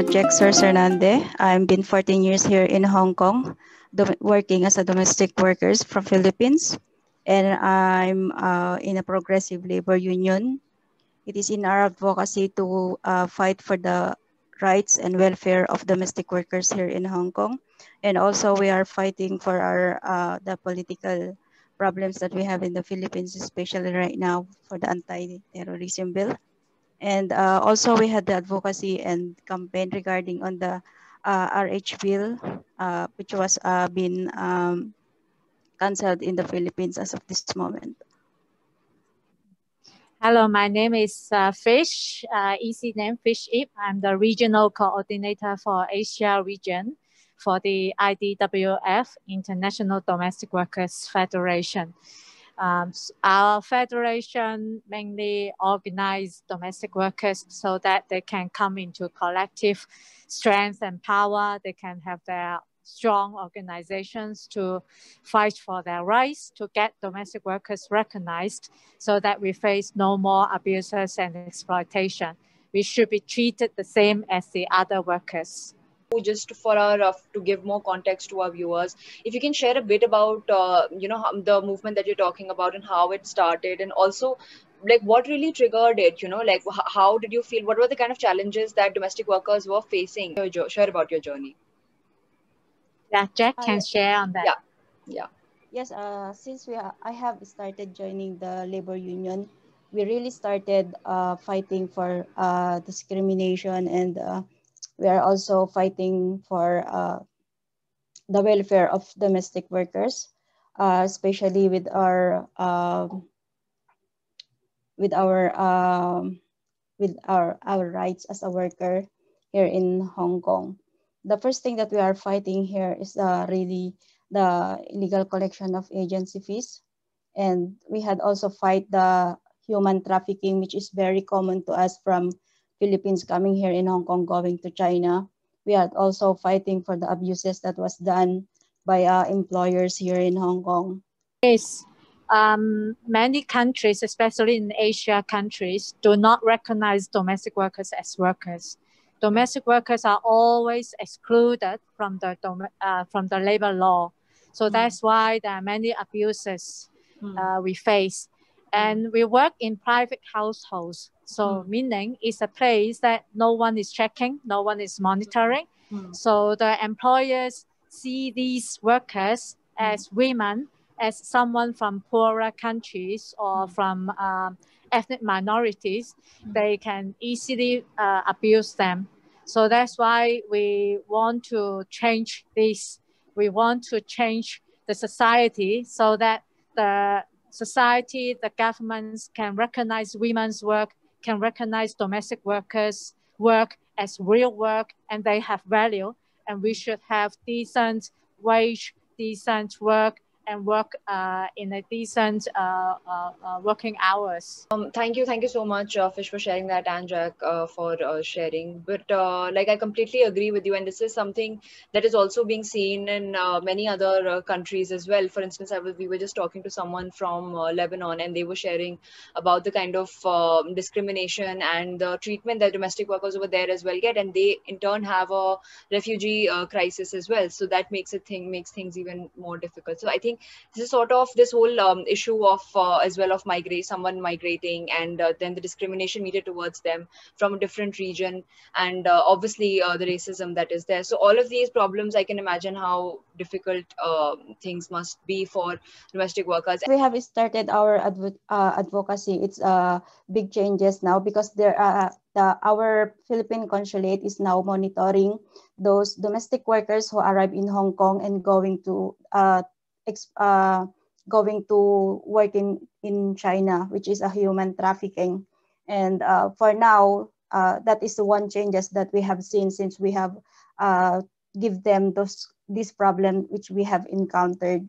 Sernande. I've been 14 years here in Hong Kong, working as a domestic workers from Philippines, and I'm in a progressive labor union. It is in our advocacy to fight for the rights and welfare of domestic workers here in Hong Kong, and also we are fighting for our the political problems that we have in the Philippines, especially right now for the anti-terrorism bill. And also we had the advocacy and campaign regarding on the RH bill, which was been canceled in the Philippines as of this moment. Hello, my name is Fish, easy name Fish Ip. I'm the regional coordinator for Asia region for the IDWF, International Domestic Workers Federation. Our federation mainly organize domestic workers so that they can come into collective strength and power. They can have their strong organizations to fight for their rights, to get domestic workers recognized so that we face no more abuses and exploitation. We should be treated the same as the other workers. Just for our to give more context to our viewers, if you can share a bit about the movement that you're talking about and how it started, and also like what really triggered it, like how did you feel, what were the kind of challenges that domestic workers were facing? Share about your journey. Yeah, Jack can share on that. Yeah. Yes, since I have started joining the labor union, we really started fighting for discrimination, and we are also fighting for the welfare of domestic workers, especially with our rights as a worker here in Hong Kong. The first thing that we are fighting here is really the illegal collection of agency fees, and we had also fight the human trafficking, which is very common to us from Philippines coming here in Hong Kong, going to China. We are also fighting for the abuses that was done by employers here in Hong Kong. Yes, many countries, especially in Asia countries, do not recognize domestic workers as workers. Domestic workers are always excluded from the labor law. So that's why there are many abuses we face. And we work in private households. So meaning it's a place that no one is checking, no one is monitoring. So the employers see these workers as women, as someone from poorer countries or from ethnic minorities. They can easily abuse them. So that's why we want to change this. We want to change the society so that the society, the governments can recognize women's work, can recognize domestic workers' work as real work, and they have value. And we should have decent wage, decent work, and work in a decent working hours. Thank you so much, Fish, for sharing that, and Jack for sharing. But like I completely agree with you, and this is something that is also being seen in many other countries as well. For instance, we were just talking to someone from Lebanon, and they were sharing about the kind of discrimination and the treatment that domestic workers over there as well get, and they in turn have a refugee crisis as well. So that makes things even more difficult. So I think this is sort of this whole issue of as well of someone migrating, and then the discrimination meted towards them from a different region, and obviously the racism that is there. So all of these problems, I can imagine how difficult things must be for domestic workers. We have started our advocacy. It's big changes now because our Philippine consulate is now monitoring those domestic workers who arrive in Hong Kong and going to work in China, which is a human trafficking. And for now, that is the one changes that we have seen since we have give them this problem which we have encountered.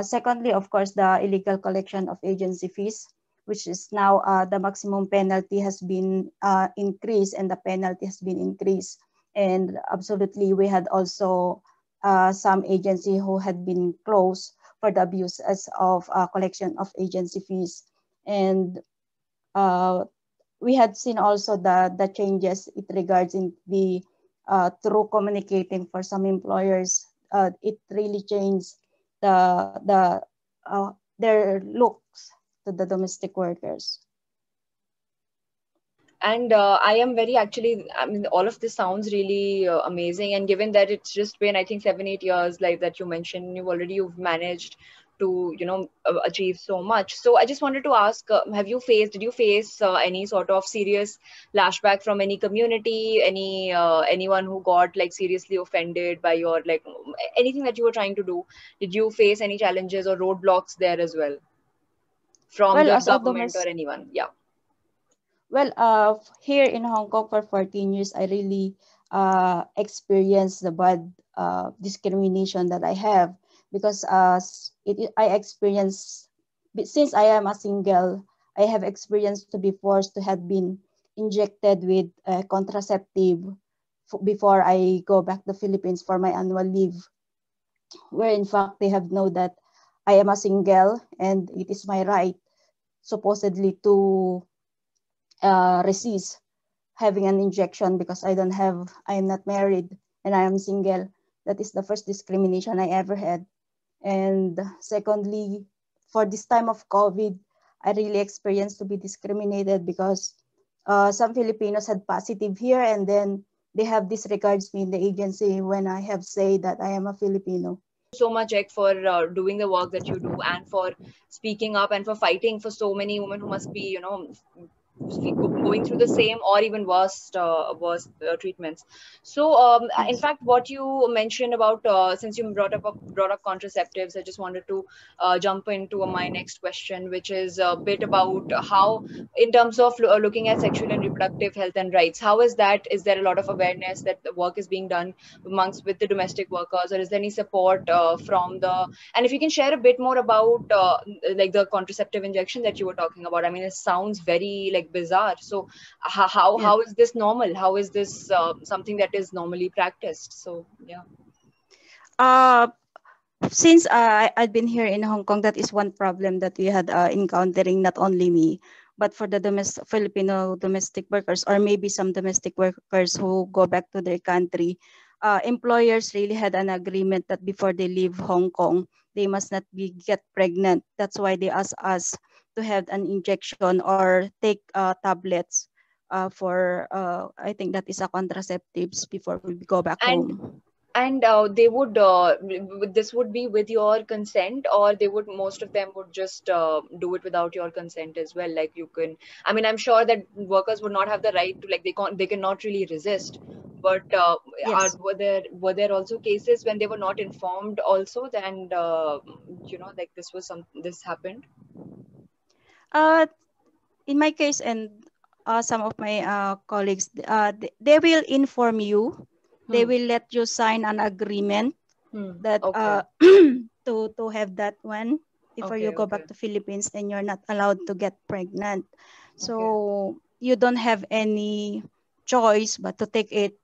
Secondly, of course, the illegal collection of agency fees, which is now the maximum penalty has been increased, and the penalty has been increased. And absolutely, we had also some agency who had been closed for the abuse of collection of agency fees. And we had seen also the changes it regards in the through communicating for some employers, it really changed their looks to the domestic workers. And I am very actually, I mean, all of this sounds really amazing. And given that it's just been, I think, 7-8 years, like that you mentioned, you've managed to, achieve so much. So I just wanted to ask, did you face any sort of serious lashback from any community, anyone who got like seriously offended by your, like anything that you were trying to do? Did you face any challenges or roadblocks there as well from Well, the as a government or domestic, anyone? Yeah. well, here in Hong Kong for 14 years, I really experienced the bad discrimination that I have, because I experienced, since I am a single, I have experienced to be forced to have been injected with contraceptive before I go back to Philippines for my annual leave, where in fact they have known that I am a single and it is my right supposedly to resist having an injection because I am not married and I am single. That is the first discrimination I ever had. And secondly, for this time of COVID, I really experienced to be discriminated because some Filipinos had positive here, and then they have disregards me in the agency when I have said that I am a Filipino. So much, Ek, for doing the work that you do and for speaking up and for fighting for so many women who must be, going through the same or even worse treatments. So, in Yes. fact, what you mentioned about since you brought up contraceptives, I just wanted to jump into my next question, which is a bit about how, in terms of looking at sexual and reproductive health and rights, how is that? Is there a lot of awareness that the work is being done amongst with the domestic workers, or is there any support from the? And if you can share a bit more about like the contraceptive injection that you were talking about. I mean, it sounds very like bizarre. So Yes. how is this normal? How is this something that is normally practiced? So yeah. Uh, since I'd been here in Hong Kong, that is one problem that we had encountering, not only me, but for the Filipino domestic workers, or maybe some domestic workers who go back to their country. Employers really had an agreement that before they leave Hong Kong, they must not get pregnant. That's why they ask us to have an injection or take tablets for, I think that is a contraceptives before we go back And home. they would this would be with your consent, or they would, most of them would just do it without your consent as well. Like you can, I mean, I'm sure that workers would not have the right to, like they cannot really resist. But Yes. were there also cases when they were not informed also, and like this happened? Uh, in my case, and some of my colleagues, they will inform you. They Hmm. will let you sign an agreement that Okay. to have that one before you Okay. go Okay. back to Philippines, and you're not allowed to get pregnant. Okay. So you don't have any choice but to take it,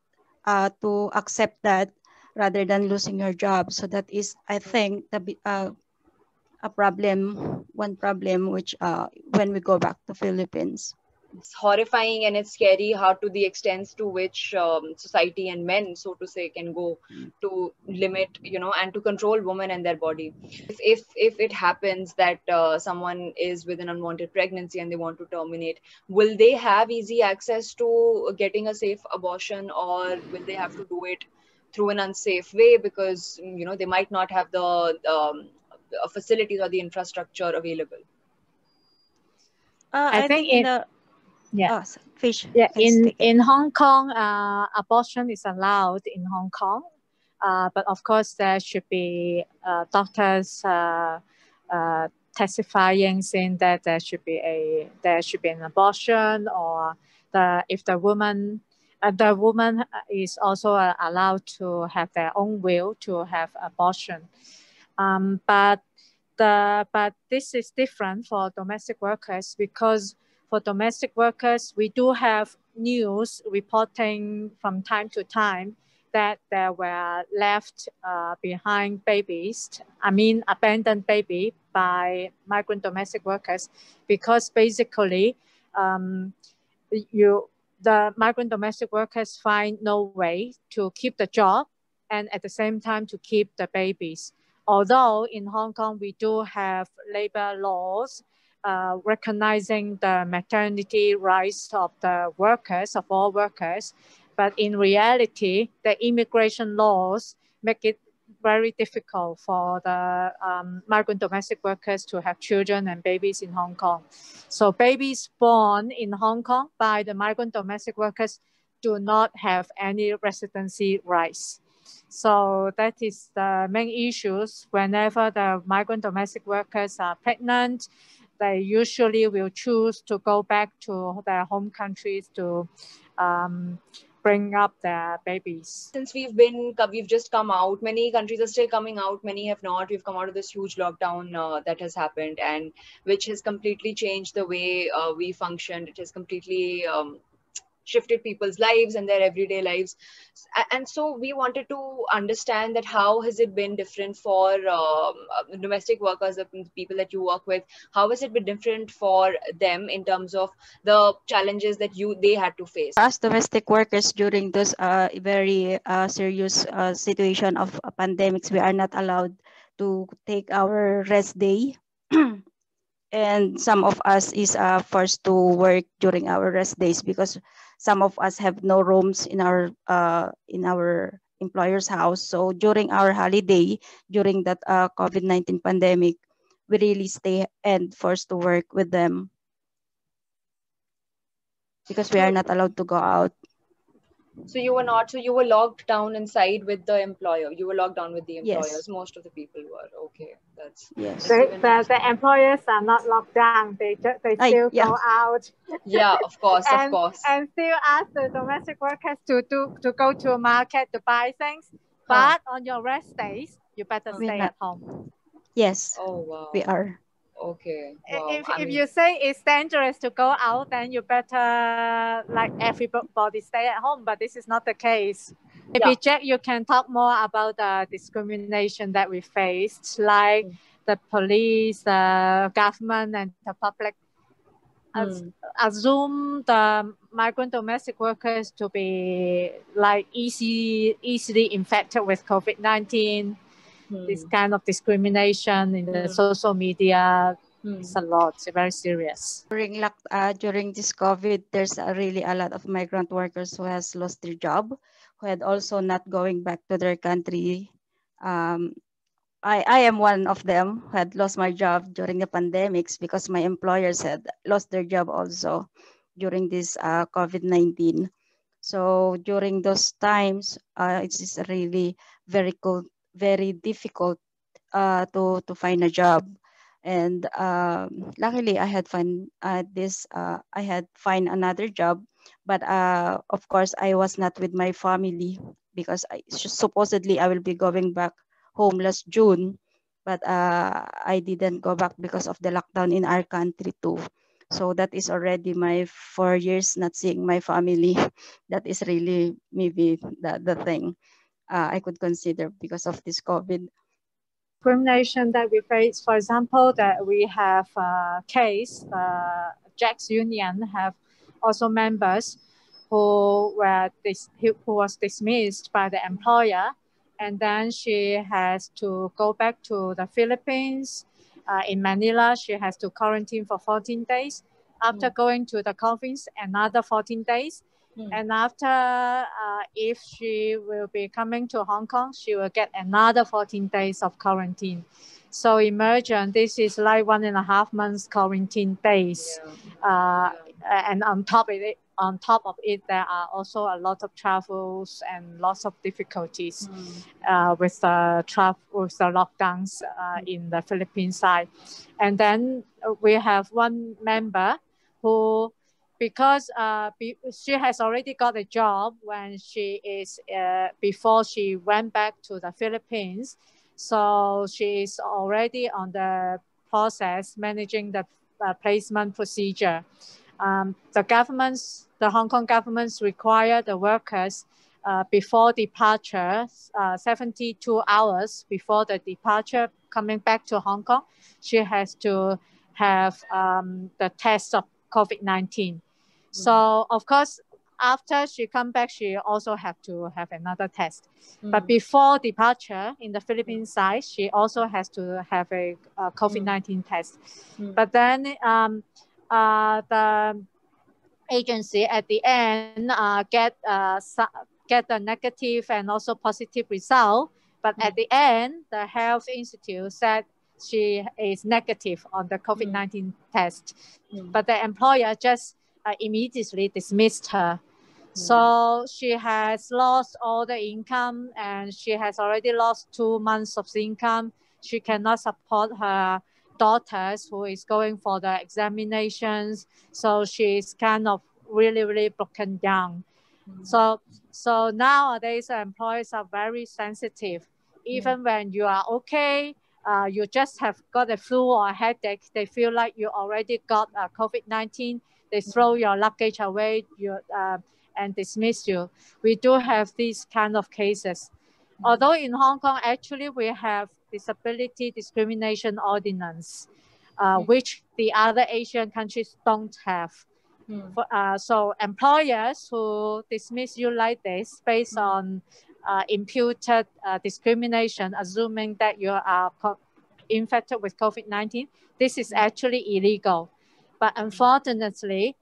to accept that rather than losing your job. So that is, I think, a problem, one problem which when we go back to Philippines. It's horrifying and it's scary how to the extent to which society and men, so to say, can go to limit, and to control women and their body. If it happens that someone is with an unwanted pregnancy and they want to terminate, will they have easy access to getting a safe abortion, or will they have to do it through an unsafe way because they might not have the facilities or the infrastructure available? I I think think in the yeah. Fish Yeah, can speak it. in Hong Kong, abortion is allowed in Hong Kong, but of course there should be doctors testifying, saying that there should be an abortion, or if the woman is also allowed to have their own will to have abortion, but this is different for domestic workers, because for domestic workers, we do have news reporting from time to time that there were left behind babies, abandoned baby by migrant domestic workers, because basically you the migrant domestic workers find no way to keep the job and at the same time to keep the babies. Although in Hong Kong, we do have labor laws recognizing the maternity rights of the workers, of all workers, but in reality, the immigration laws make it very difficult for the migrant domestic workers to have children and babies in Hong Kong. So babies born in Hong Kong by the migrant domestic workers do not have any residency rights. So that is the main issues. Whenever the migrant domestic workers are pregnant, they usually will choose to go back to their home countries to bring up their babies. Since we've just come out, many countries are still coming out, many have not. We've come out of this huge lockdown that has happened, and which has completely changed the way we functioned. It has completely shifted people's lives and their everyday lives. And so we wanted to understand that how has it been different for domestic workers, the people that you work with, how has it been different for them in terms of the challenges that they had to face? As domestic workers during this very serious situation of pandemics, we are not allowed to take our rest day. And some of us is forced to work during our rest days because some of us have no rooms in our employer's house. So during our holiday, during that COVID-19 pandemic, we really stay and forced to work with them because we are not allowed to go out. So you were locked down inside with the employer. You were locked down with the employers. Yes. Most of the people were. Okay, that's yes. The employers are not locked down. They still go out. Yeah, of course, and still ask the domestic workers to go to a market to buy things. But on your rest days, you better stay at home. Yes. Oh wow. We are. Okay. Wow. If you say it's dangerous to go out, then you better like everybody stay at home. But this is not the case. Maybe Jack, you can talk more about the discrimination that we faced, like the police, the government, and the public. Assume the migrant domestic workers to be like easily infected with COVID-19. This kind of discrimination in the social media is a lot. It's very serious. During this COVID, there's really a lot of migrant workers who has lost their job, who had also not going back to their country. I am one of them who had lost my job during the pandemics because my employers had lost their job also during this COVID-19. So during those times, it's really very difficult to find a job. And luckily, I had find another job, but of course, I was not with my family because supposedly I will be going back home last June, but I didn't go back because of the lockdown in our country too. So that is already my 4 years not seeing my family. That is really maybe the thing I could consider because of this COVID. Discrimination that we face, for example, that we have a case, Jack's Union have also members who was dismissed by the employer, and then she has to go back to the Philippines. In Manila, she has to quarantine for 14 days. After going to the conference, another 14 days. And after, if she will be coming to Hong Kong, she will get another 14 days of quarantine. So imagine this is like 1.5 months quarantine days. And on top of it, there are also a lot of travels and lots of difficulties with the lockdowns in the Philippine side. And then we have one member who, because she has already got a job when she is before she went back to the Philippines, so she is already on the process managing the placement procedure. The Hong Kong governments require the workers before departure, 72 hours before the departure, coming back to Hong Kong, she has to have the test of COVID-19. So, of course, after she come back, she also have to have another test. But before departure in the Philippines side, she also has to have a COVID-19 test. But then the agency at the end get the negative and also positive result. But at the end, the health institute said she is negative on the COVID-19 test. But the employer just immediately dismissed her. So she has lost all the income, and she has already lost 2 months of income. She cannot support her daughters who is going for the examinations. So she's kind of really broken down. So nowadays employers are very sensitive. Even when you are okay, you just have got a flu or a headache, they feel like you already got COVID-19. They throw your luggage away and dismiss you. We do have these kind of cases. Although in Hong Kong, actually, we have disability discrimination ordinance, which the other Asian countries don't have. So employers who dismiss you like this based on imputed discrimination, assuming that you are infected with COVID-19, this is actually illegal. But unfortunately,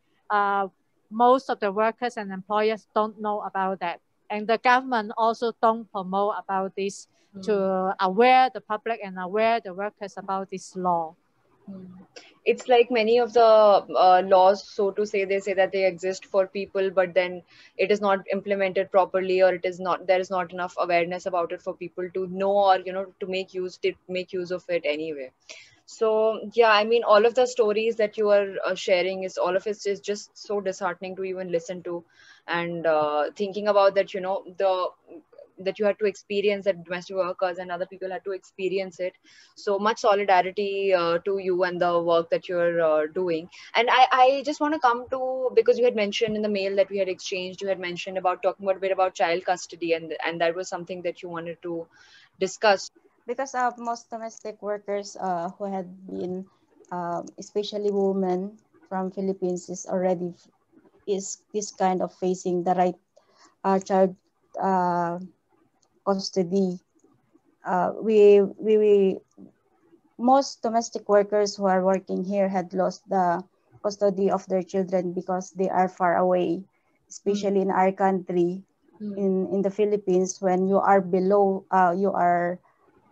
most of the workers and employers don't know about that. And the government also don't promote about this to aware the public and aware the workers about this law. It's like many of the laws, so to say, they say that they exist for people, but then it is not implemented properly, or there is not enough awareness about it for people to know, or to make use of it anyway. So yeah, I mean, all of the stories that you are sharing, all of it is just so disheartening to even listen to, and thinking about that, that you had to experience, that domestic workers and other people had to experience it. So much solidarity to you and the work that you're doing. And I just want to come to, because you had mentioned in the mail that we had exchanged, you had mentioned about talking about a bit about child custody, and that was something that you wanted to discuss. Because most domestic workers who had been, especially women from Philippines, is this kind of facing the right child custody. Most domestic workers who are working here had lost the custody of their children because they are far away, especially in our country, in the Philippines. When you are below,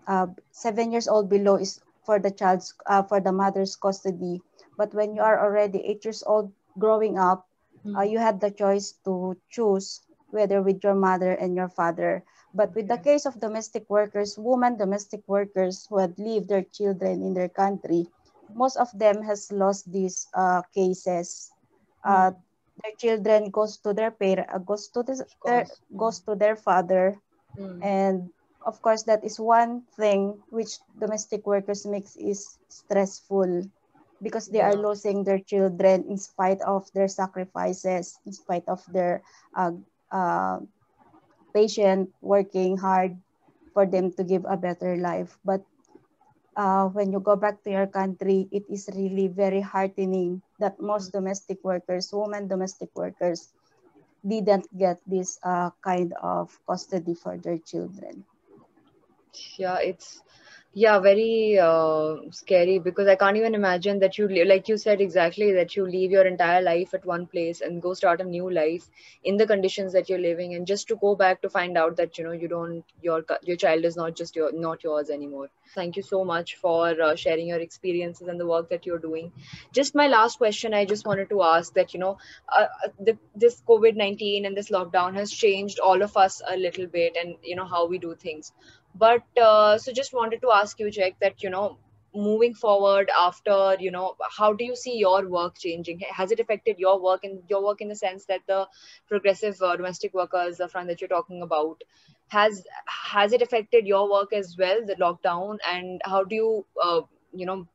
7 years old below is for the mother's custody. But when you are already 8 years old growing up, you had the choice to choose whether with your mother and your father. But with the case of domestic workers, women domestic workers who had leave their children in their country, most of them has lost these cases. Their children goes to their father, and of course that is one thing which domestic workers makes is stressful, because they are losing their children in spite of their sacrifices, in spite of their patient working hard for them to give a better life. But when you go back to your country, it is really very heartening that most domestic workers, women domestic workers, didn't get this kind of custody for their children. Yeah, it's very scary, because I can't even imagine that like you said exactly, that you leave your entire life at one place and go start a new life in the conditions that you're living, and just to go back to find out that your child is not yours anymore. Thank you so much for sharing your experiences and the work that you're doing. Just my last question, I just wanted to ask that this COVID-19 and this lockdown has changed all of us a little bit, and how we do things. But so just wanted to ask you, Jack, that moving forward after, how do you see your work changing? Has it affected your work, in the sense that the progressive domestic workers, the front that you're talking about, has it affected your work as well, the lockdown? And how do you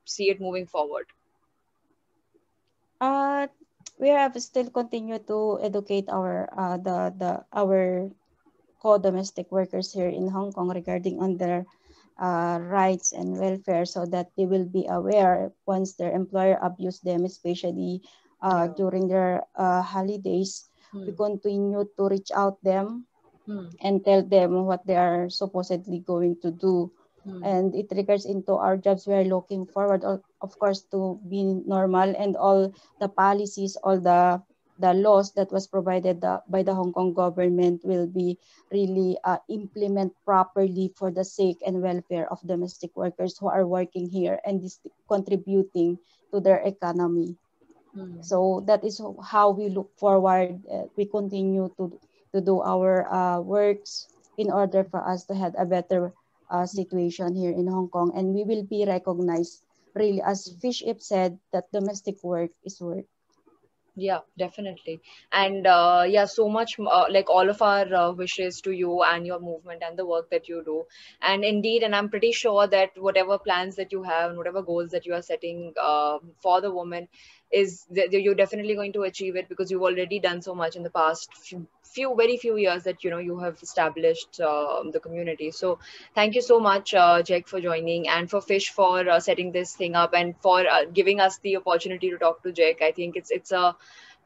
see it moving forward? We have still continued to educate our co-domestic workers here in Hong Kong regarding on their rights and welfare, so that they will be aware once their employer abuse them, especially during their holidays. we continue to reach out them Hmm. and tell them what they are supposedly going to do. And it triggers into our jobs. We are looking forward, of course, to be normal, and all the policies, all the laws that was provided by the Hong Kong government will be really implement properly for the sake and welfare of domestic workers who are working here and contributing to their economy. So that is how we look forward. We continue to do our works in order for us to have a better situation here in Hong Kong. And we will be recognized, really, as Fish Ip said, that domestic work is work. Yeah, definitely. And yeah, so much like all of our wishes to you and your movement and the work that you do. And indeed, and I'm pretty sure that whatever plans that you have and whatever goals that you are setting for the woman is that you're definitely going to achieve it, because you've already done so much in the past very few years that you have established the community. So thank you so much, Jake, for joining, and for Fish for setting this thing up, and for giving us the opportunity to talk to Jake. I think it's a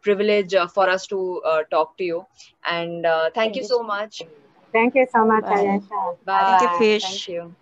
privilege for us to talk to you. And thank you so much. Thank you so much, Bye. Ayesha. Bye. Thank you, Thank Fish. you.